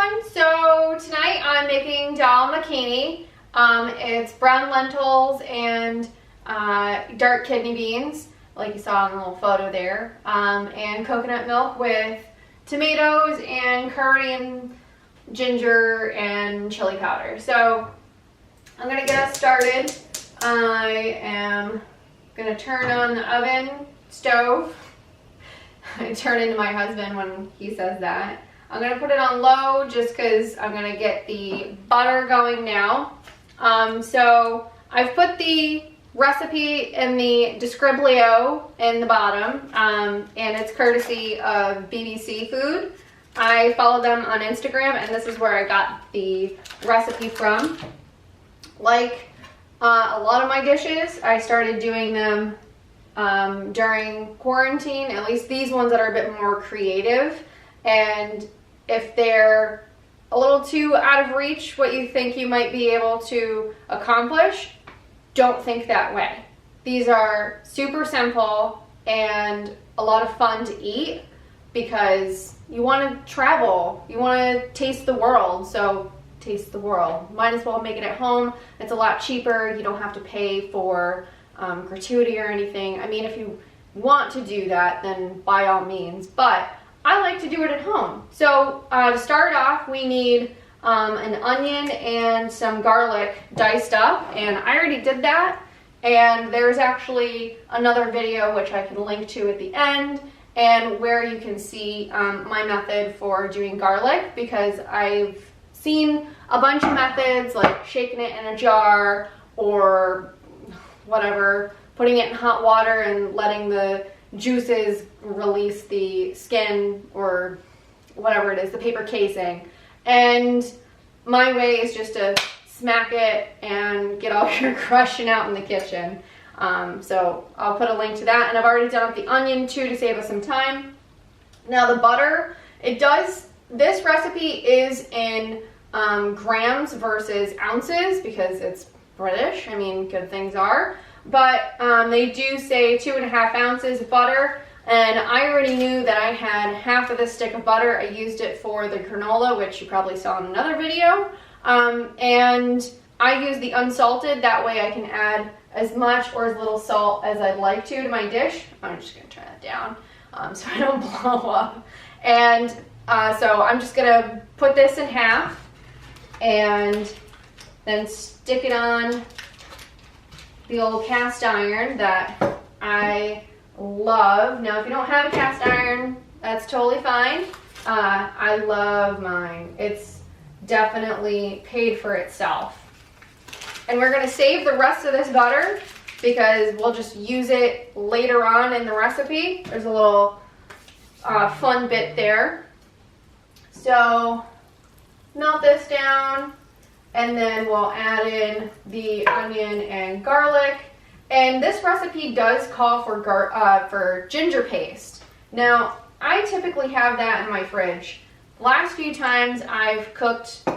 everyone. So tonight I'm making Dal Makhani. It's brown lentils and dark kidney beans, like you saw in the little photo there, and coconut milk with tomatoes and curry and ginger and chili powder. So I'm gonna get us started. I am gonna turn on the oven stove. I turn into my husband when he says that. I'm gonna put it on low just because I'm gonna get the butter going now. So I've put the recipe in the description in the bottom, and it's courtesy of BBC Food. I follow them on Instagram, and this is where I got the recipe from. Like a lot of my dishes, I started doing them during quarantine, at least these ones that are a bit more creative. And if they're a little too out of reach, what you think you might be able to accomplish, don't think that way. These are super simple and a lot of fun to eat because you want to travel, you want to taste the world, so taste the world. Might as well make it at home. It's a lot cheaper. You don't have to pay for gratuity or anything. I mean, if you want to do that, then by all means, but I like to do it at home. So to start off, we need an onion and some garlic diced up, and I already did that, and there's actually another video which I can link to at the end, and where you can see my method for doing garlic, because I've seen a bunch of methods like shaking it in a jar or whatever, putting it in hot water and letting the juices release the skin or whatever it is, the paper casing. And my way is just to smack it and get all your crushing out in the kitchen. So I'll put a link to that, and I've already done up the onion too to save us some time. Now the butter, this recipe is in grams versus ounces because it's British. I mean, good things are. But they do say 2.5 ounces of butter, and I already knew that I had half of this stick of butter. I used it for the granola, which you probably saw in another video, and I use the unsalted. That way I can add as much or as little salt as I'd like to my dish. I'm just going to turn that down so I don't blow up. And so I'm just going to put this in half and then stick it on the old cast iron that I love. Now, if you don't have a cast iron, that's totally fine. I love mine. It's definitely paid for itself. And we're gonna save the rest of this butter because we'll just use it later on in the recipe. There's a little fun bit there. So melt this down, and then we'll add in the onion and garlic. And this recipe does call for ginger paste. Now, I typically have that in my fridge. Last few times I've cooked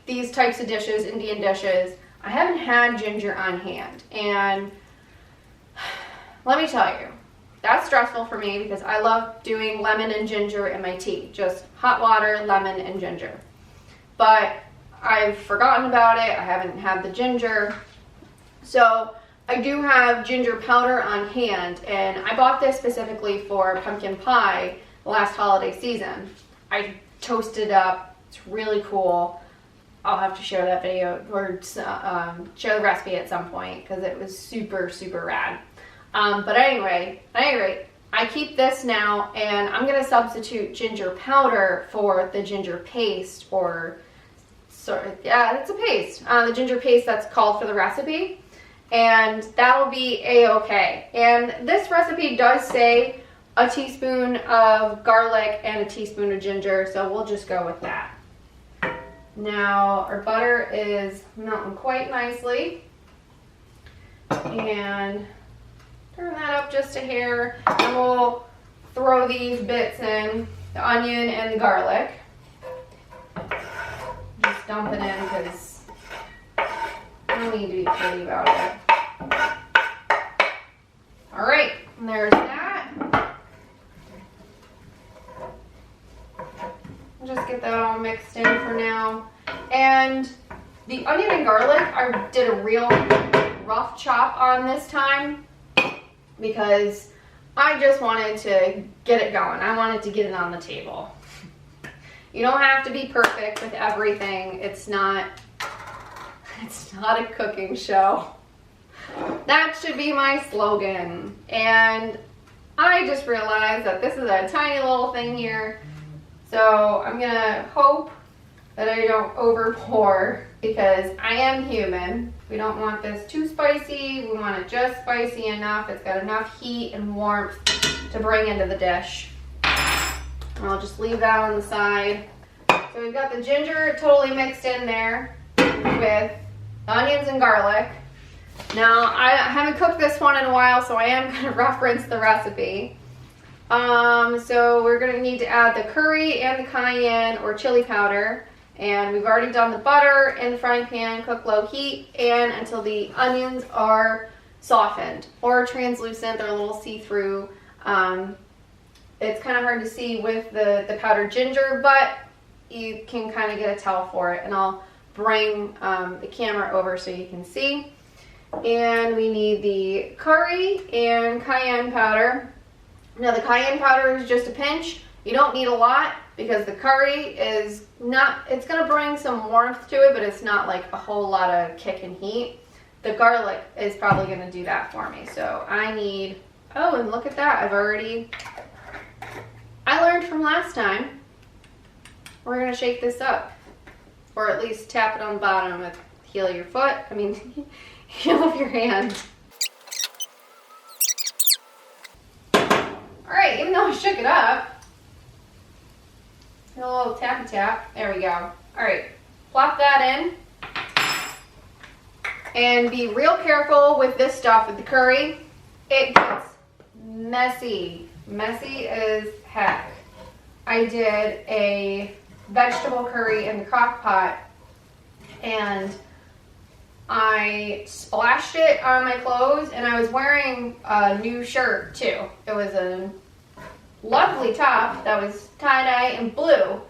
these types of dishes, Indian dishes, I haven't had ginger on hand. And let me tell you, that's stressful for me because I love doing lemon and ginger in my tea. Just hot water, lemon, and ginger. But I've forgotten about it. I haven't had the ginger. So I do have ginger powder on hand, and I bought this specifically for pumpkin pie last holiday season. I toasted it up. It's really cool. I'll have to share that video or share the recipe at some point because it was super, super rad. But anyway, at any rate, I keep this now, and I'm going to substitute ginger powder for the ginger paste, or yeah, it's a paste. The ginger paste that's called for the recipe, and that'll be a-okay. And this recipe does say a teaspoon of garlic and a teaspoon of ginger, so we'll just go with that. Now our butter is melting quite nicely, and turn that up just a hair, and we'll throw these bits in, the onion and the garlic. Just dump it in because I don't need to be pretty about it. All right, and there's that. Just get that all mixed in for now. And the onion and garlic, I did a real rough chop on this time because I just wanted to get it going. I wanted to get it on the table. You don't have to be perfect with everything. It's not a cooking show. That should be my slogan. And I just realized that this is a tiny little thing here. So I'm gonna hope that I don't over pour because I am human. We don't want this too spicy. We want it just spicy enough. It's got enough heat and warmth to bring into the dish. And I'll just leave that on the side. So we've got the ginger totally mixed in there with onions and garlic. Now, I haven't cooked this one in a while, so I am going to reference the recipe. So we're going to need to add the curry and the cayenne or chili powder. And we've already done the butter in the frying pan, cook low heat, and until the onions are softened or translucent, they're a little see-through. It's kind of hard to see with the powdered ginger, but you can kind of get a tell for it. And I'll bring the camera over so you can see. And we need the curry and cayenne powder. Now the cayenne powder is just a pinch. You don't need a lot because the curry is not, it's going to bring some warmth to it, but it's not like a whole lot of kick and heat. The garlic is probably going to do that for me. So I need, oh, and look at that. I learned from last time. We're going to shake this up, or at least tap it on the bottom with the heel of your foot. I mean, heel of your hand. All right, even though I shook it up, a little tappy tap. There we go. All right, plop that in. And be real careful with this stuff, with the curry. It gets messy. Messy as heck. I did a vegetable curry in the crock pot and I splashed it on my clothes, and I was wearing a new shirt too. It was a lovely top that was tie-dye and blue.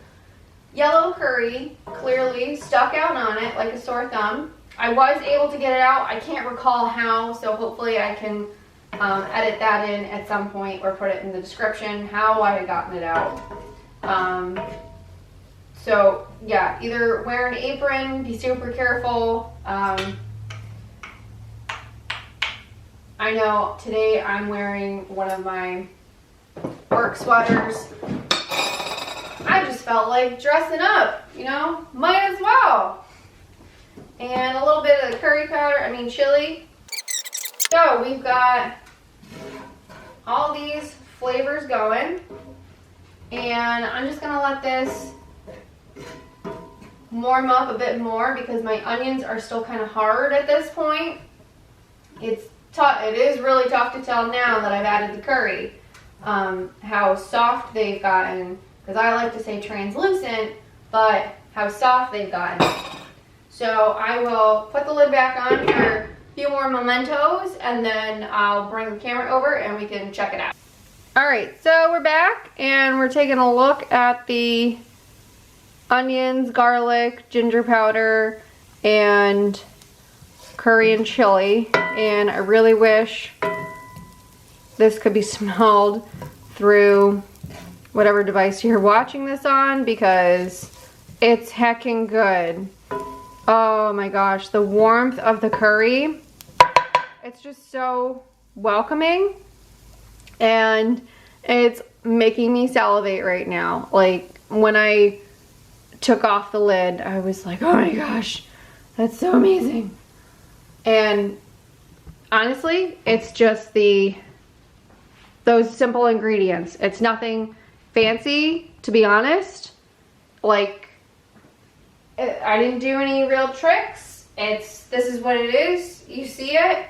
Yellow curry clearly stuck out on it like a sore thumb. I was able to get it out. I can't recall how, so hopefully I can edit that in at some point or put it in the description how I had gotten it out. So yeah, either wear an apron, be super careful. I know today I'm wearing one of my work sweaters. I just felt like dressing up, you know, might as well. And a little bit of the curry powder, chili. So we've got all these flavors going. And I'm just gonna let this warm up a bit more because my onions are still kind of hard at this point. It's tough. It is really tough to tell now that I've added the curry how soft they've gotten, because I like to say translucent, but how soft they've gotten. So I will put the lid back on for a few more mementos, and then I'll bring the camera over and we can check it out. All right, so we're back and we're taking a look at the onions, garlic, ginger powder, and curry and chili. And I really wish this could be smelled through whatever device you're watching this on, because it's heckin' good. Oh my gosh, the warmth of the curry, it's just so welcoming, and it's making me salivate right now. Like, when I took off the lid, I was like, oh my gosh, that's so amazing. And honestly, it's just those simple ingredients. It's nothing fancy, to be honest. Like, I didn't do any real tricks. This is what it is. You see it,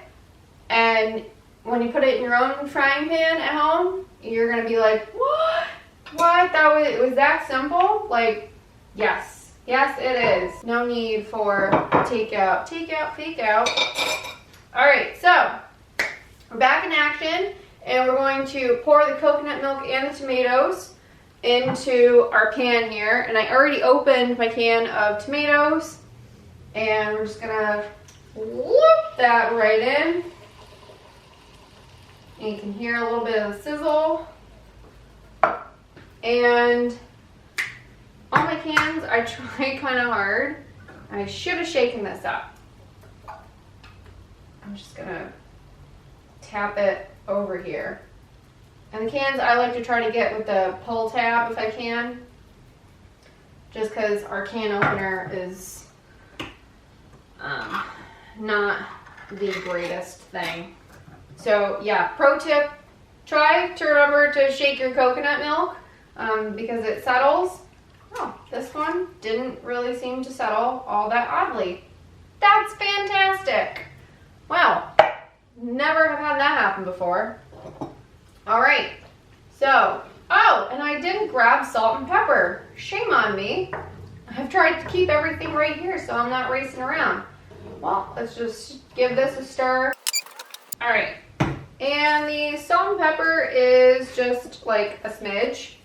and when you put it in your own frying pan at home, you're gonna be like, what? It was that simple? Like, yes, it is. No need for takeout, fake out. All right, so we're back in action, and we're going to pour the coconut milk and the tomatoes, into our pan here, and I already opened my can of tomatoes, and we're just gonna whoop that right in. And you can hear a little bit of the sizzle. And all my cans, I tried kind of hard. I should have shaken this up. I'm just gonna tap it over here. And the cans I like to try to get with the pull tab if I can, just because our can opener is not the greatest thing. So yeah, pro tip, try to remember to shake your coconut milk because it settles. Oh, this one didn't really seem to settle all that oddly. That's fantastic. Wow, never have had that happen before. All right, so, oh, and I didn't grab salt and pepper. Shame on me. I've tried to keep everything right here so I'm not racing around. Well, let's just give this a stir. All right, and the salt and pepper is just like a smidge.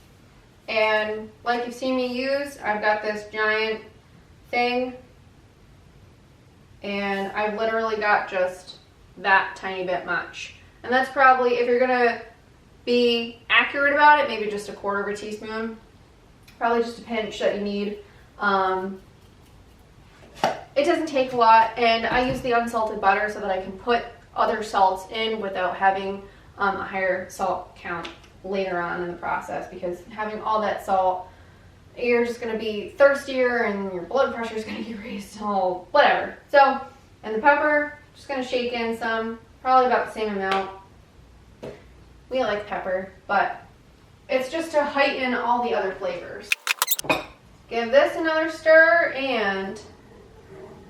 And like you've seen me use, I've got this giant thing, and I've literally got just that tiny bit much. And that's probably, if you're gonna be accurate about it, maybe just a quarter of a teaspoon. Probably just a pinch that you need. It doesn't take a lot, and I use the unsalted butter so that I can put other salts in without having a higher salt count later on in the process, because having all that salt, you're just going to be thirstier and your blood pressure is going to get raised, so whatever. So, and the pepper, just going to shake in some, probably about the same amount. We like pepper, but it's just to heighten all the other flavors. Give this another stir, and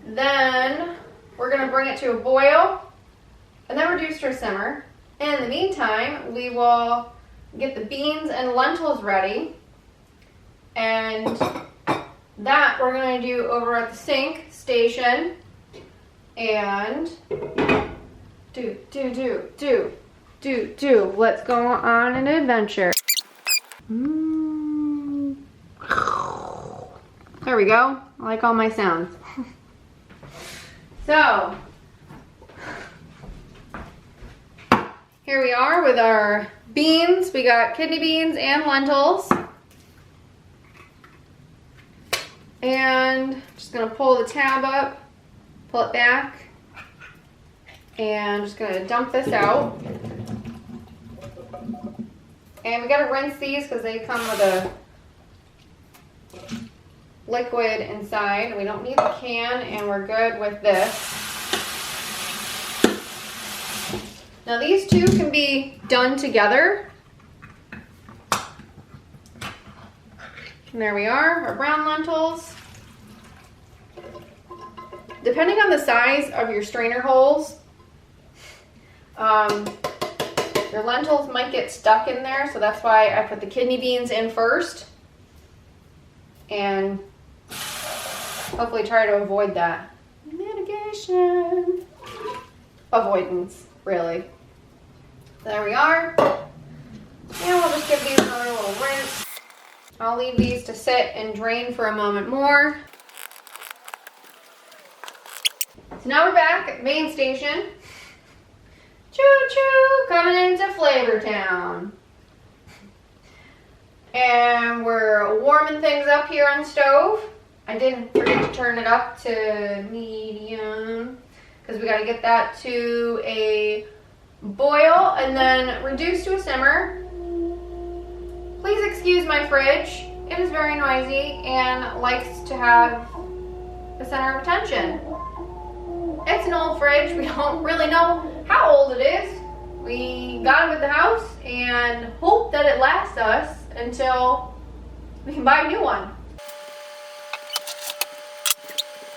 then we're going to bring it to a boil and then reduce to a simmer. In the meantime, we will get the beans and lentils ready, and that we're going to do over at the sink station. And let's go on an adventure. There we go. I like all my sounds. So here we are with our beans. We got kidney beans and lentils. And just gonna pull the tab up, pull it back, and just gonna dump this out. And we gotta rinse these because they come with a liquid inside. We don't need the can, and we're good with this. Now these two can be done together. And there we are, our brown lentils. Depending on the size of your strainer holes, your lentils might get stuck in there, so that's why I put the kidney beans in first. And hopefully try to avoid that. Mitigation. Avoidance, really. There we are. And we'll just give these another little rinse. I'll leave these to sit and drain for a moment more. So now we're back at the main station. Choo-choo, coming into Flavor Town. And we're warming things up here on the stove. I didn't forget to turn it up to medium because we got to get that to a boil and then reduce to a simmer. Please excuse my fridge. It is very noisy and likes to have the center of attention. It's an old fridge. We don't really know how old it is. We got it with the house and hope that it lasts us until we can buy a new one.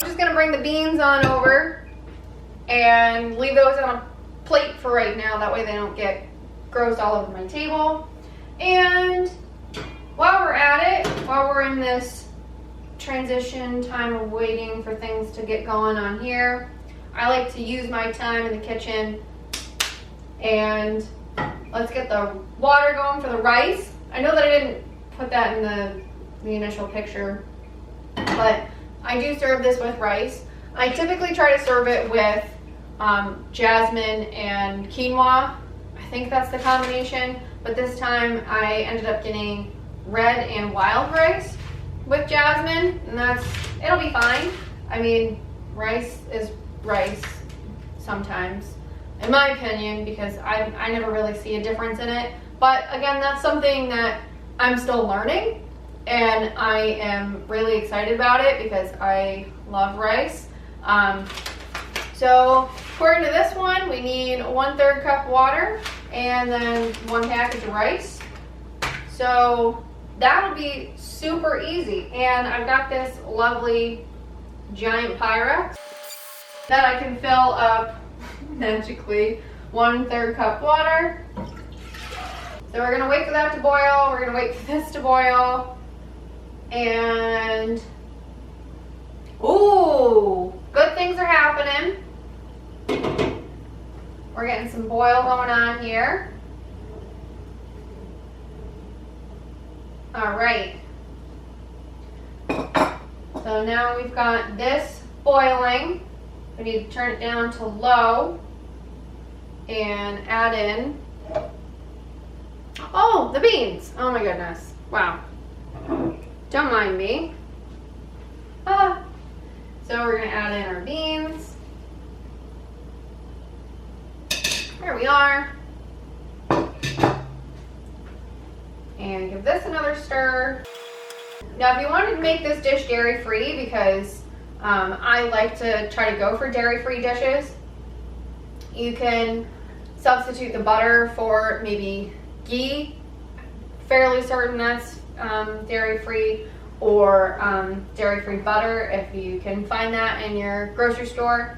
I'm just gonna bring the beans on over and leave those on a plate for right now. That way they don't get gross all over my table. And while we're at it, while we're in this transition time of waiting for things to get going on here, I like to use my time in the kitchen, and let's get the water going for the rice. I know that I didn't put put that in the initial picture. But I do serve this with rice. I typically try to serve it with jasmine and quinoa. I think that's the combination, but this time I ended up getting red and wild rice with jasmine, and it'll be fine. I mean, rice is rice sometimes, in my opinion, because I never really see a difference in it. But again, that's something that I'm still learning, and I am really excited about it because I love rice. So according to this one, we need 1/3 cup water and then 1 package of rice. So that'll be super easy. And I've got this lovely giant Pyrex that I can fill up magically 1/3 cup water. So we're gonna wait for that to boil. We're gonna wait for this to boil. And ooh, good things are happening. We're getting some boil going on here. All right. So now we've got this boiling. We need to turn it down to low and add in, oh, the beans. Oh my goodness. Wow. Don't mind me. So we're going to add in our beans. There we are. And give this another stir. Now, if you wanted to make this dish dairy-free, because I like to try to go for dairy-free dishes, you can substitute the butter for maybe ghee. Fairly certain that's dairy-free, or dairy-free butter if you can find that in your grocery store.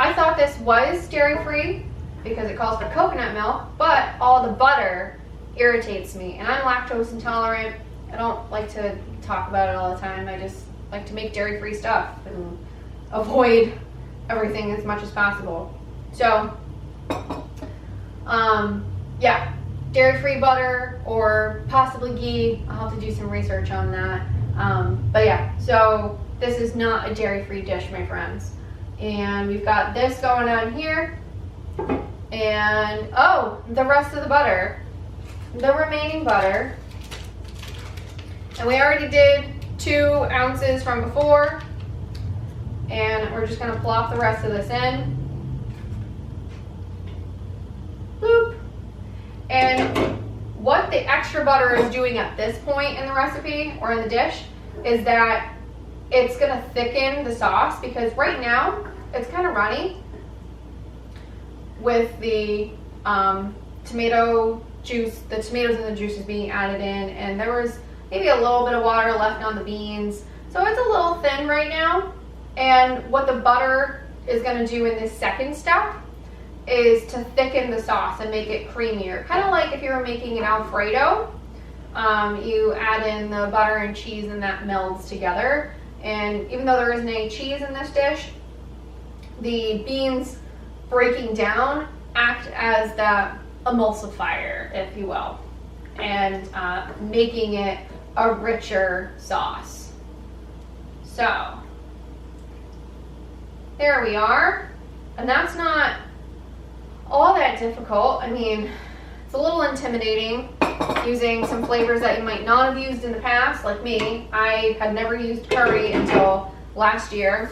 I thought this was dairy-free because it calls for coconut milk, but all the butter irritates me, and I'm lactose intolerant. I don't like to talk about it all the time. I just like to make dairy-free stuff and avoid everything as much as possible. So, yeah, dairy-free butter or possibly ghee. I'll have to do some research on that. But yeah, so this is not a dairy-free dish, my friends. And we've got this going on here. And, oh, the rest of the butter. The remaining butter. And we already did 2 ounces from before. And we're just going to plop the rest of this in. Boop. And what the extra butter is doing at this point in the recipe or in the dish is that it's going to thicken the sauce, because right now it's kind of runny with the tomato juice, the tomatoes and the juices being added in, and there was maybe a little bit of water left on the beans. So it's a little thin right now. And what the butter is going to do in this second step is to thicken the sauce and make it creamier. Kind of like if you were making an Alfredo, you add in the butter and cheese and that melds together. And even though there isn't any cheese in this dish, the beans breaking down act as the emulsifier, if you will, and making it a richer sauce. So there we are. And that's not all that difficult. I mean, it's a little intimidating using some flavors that you might not have used in the past, like me. I had never used curry until last year.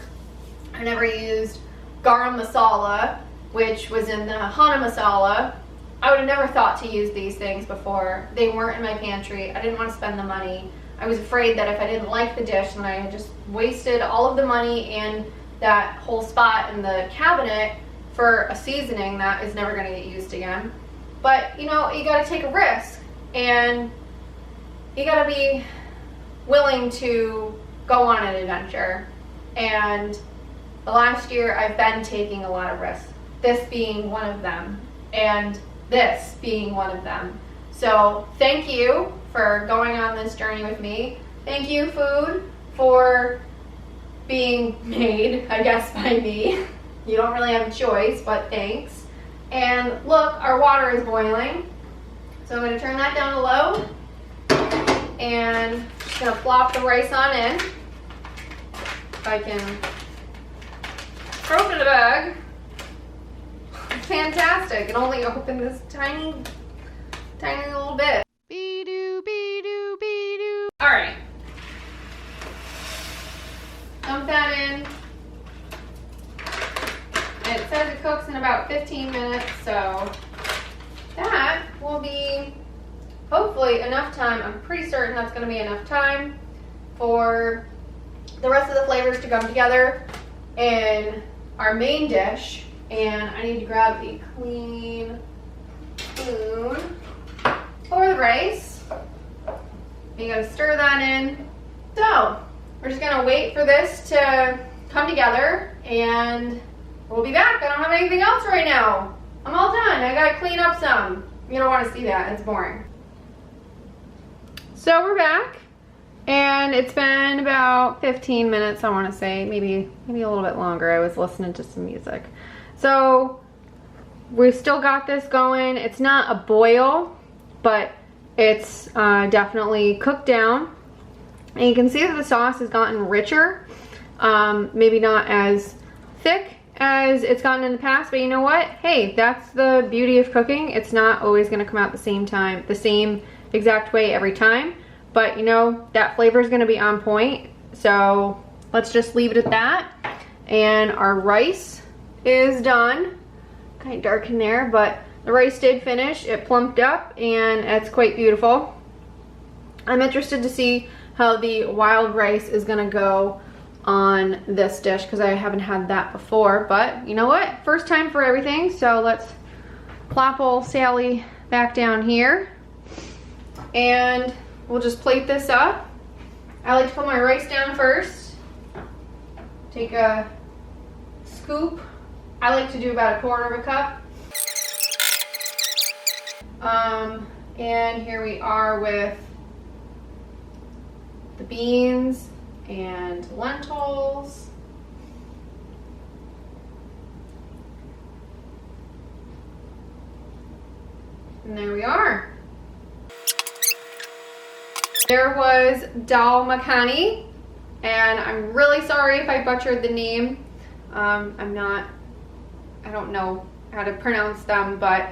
I never used garam masala, which was in the Hana masala. I would have never thought to use these things before. They weren't in my pantry. I didn't want to spend the money. I was afraid that if I didn't like the dish, then I had just wasted all of the money and that whole spot in the cabinet for a seasoning that is never going to get used again. But, you know, you got to take a risk, and you got to be willing to go on an adventure. And the last year I've been taking a lot of risks, this being one of them, and this being one of them. So thank you for going on this journey with me. Thank you, food, for being made, I guess, by me. You don't really have a choice, but thanks. And look, our water is boiling. So I'm going to turn that down to low. and just gonna plop the rice on in. If I can throw it in a bag. Fantastic. It only opened this tiny little bit. Be-doo, be-doo, be-doo. All right. Dump that in. And it says it cooks in about 15 minutes, so that will be hopefully enough time. I'm pretty certain that's gonna be enough time for the rest of the flavors to come together in our main dish. And I need to grab a clean spoon for the rice. You gotta stir that in. So we're just gonna wait for this to come together and we'll be back. I don't have anything else right now. I'm all done. I gotta clean up some. You don't wanna see that, it's boring. So we're back and it's been about 15 minutes, I wanna say, maybe a little bit longer. I was listening to some music. So we've still got this going. It's not a boil, but it's definitely cooked down. And you can see that the sauce has gotten richer. Maybe not as thick as it's gotten in the past, but you know what? Hey, that's the beauty of cooking. It's not always gonna come out the same exact way every time. But you know, that flavor is gonna be on point. So let's just leave it at that. And our rice is done. Kind of dark in there, but the rice did finish. It plumped up and it's quite beautiful. I'm interested to see how the wild rice is gonna go on this dish because I haven't had that before, but you know what? First time for everything, so let's plop old Sally back down here and we'll just plate this up. I like to put my rice down first. Take a scoop. I like to do about 1/4 of a cup. And here we are with the beans and lentils. And there we are. There was Dal Makhani, and I'm really sorry if I butchered the name. I don't know how to pronounce them, but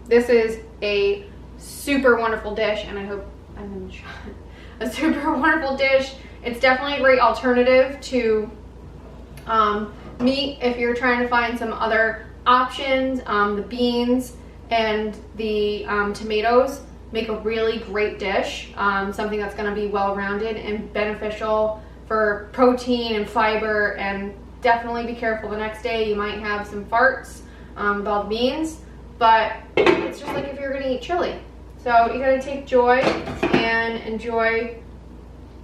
this is a super wonderful dish, and I hope I'm in the shot. A super wonderful dish. It's definitely a great alternative to meat if you're trying to find some other options. The beans and the tomatoes make a really great dish. Something that's going to be well-rounded and beneficial for protein and fiber, and definitely be careful the next day. You might have some farts with all the beans, but it's just like if you're going to eat chili. So you got to take joy and enjoy,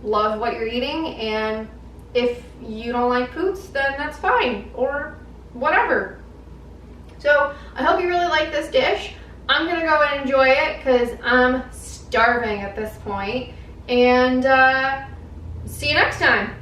love what you're eating, and if you don't like poots, then that's fine, or whatever. So I hope you really like this dish. I'm gonna go and enjoy it because I'm starving at this point, and see you next time.